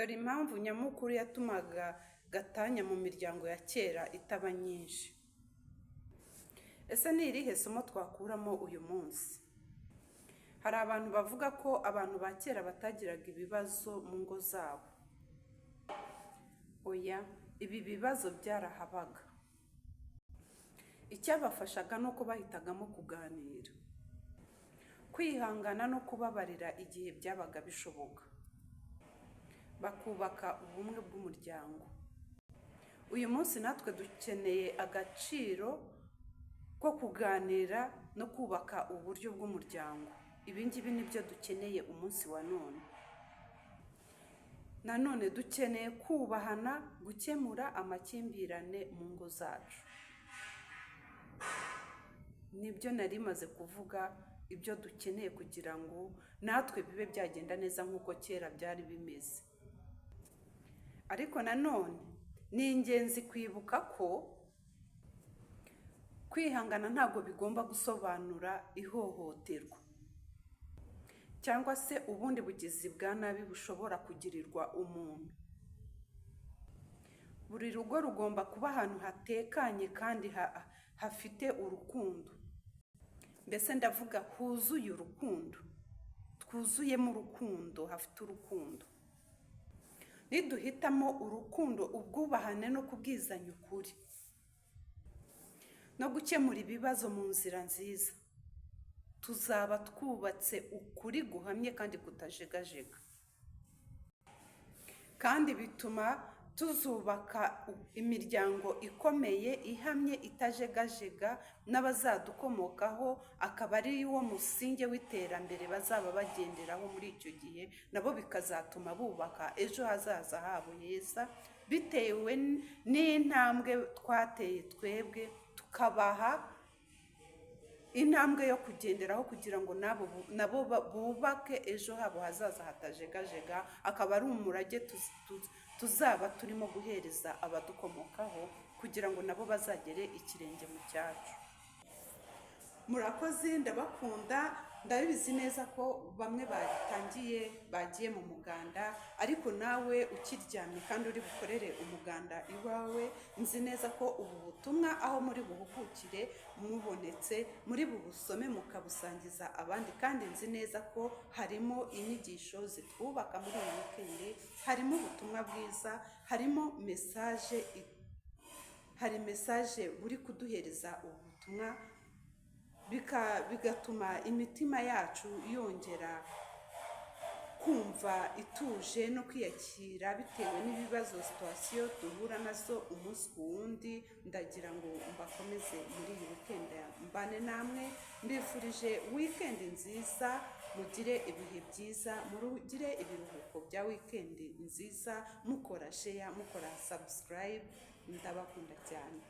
Dore impamvu nyamukuru yatumaga gatanya mu miryango ya kera itaba nyinshi. Ese ni irihe somo twakuramo uyu munsi? Hari abantu bavuga ko abantu ba kera batagiraga ibibazo mu ngo zabo. Oya, ibi bibazo byarahabaga. Icyabafashaga ni uko bahitagamo kuganira, kwihangana no kubabarira igihe byabaga bishoboka, bakubaka ubumwe bw'umuryango. Uyu munsi natwe dukeneye agaciro ko kuganira no kubaka uburyo bw'umuryango. Ibi ngibi nibyo dukeneye umunsi wa none. Nanone dukeneye kubahana, gukemura amakimbirane mu ngo zacu. Nibyo nari maze kuvuga, ibyo dukeneye kugira ngo natwe bibe byagenda neza nk'uko kera byari bimeze. Ariko nanone ni ingenzi kwibuka ko kwihangana ntabwo bigomba gusobanura ihohoterwa cyangwa se ubundi bugizi bwa nabi bushobora kugirirwa umuntu. Buri rugo rugomba kuba ahantu hatekanye kandi hafite urukundo. Mbese ndavuga huzuye urukundo, twuzuyemo urukundo, hafite urukundo. Niduhitamo urukundo, ubwubahane no kubwizanya ukuri no gukemura ibibazo mu nzira nziza, tuzaba twubatse ukuri guhamye kandi kutajegajega. Kandi bituma tuzubaka imiryango ikomeye, ihamye, itajegajega, n'abazadukomokaho akaba ari wo musingi w'iterambere bazaba bagenderaho muri icyo gihe, nabo bikazatuma bubaka ejo hazaza habo heza, bitewe n'intambwe twateye twebwe, tukabaha intambwe yo kugenderaho kugira ngo nabo bubake ejo habo hazaza hatajegajega, akaba ari umurage tuzaba turimo guhereza abadukomokaho kugira ngo nabo bazagere ikirenge mu cyacu. Murakoze, ndabakunda, ndabizi neza ko bamwe bagiye mu muganda, ariko nawe ukiryamye kandi uri bukorere umuganda iwawe, nzi neza ko ubu butumwa aho muri buhugukire mubonetse, muri bubusome mukabusangiza abandi, kandi nzi neza ko harimo inyigisho zitwubaka muri iyi wikendi, harimo ubutumwa bwiza, harimo hari mesaje buri kuduhereza ubutumwa, bigatuma imitima yacu yongera kumva ituje no kwiyakira bitewe n'ibibazo situasiyo duhura nazo umunsi ku wundi. Ndagira ngo mbakomeze muri iyi wikendi, mbane namwe, mbifurije wikendi nziza, mugire ibihe byiza, mugire ibiruhuko bya wikendi nziza, mukora share, mukora subscribe. Ndabakunda cyane.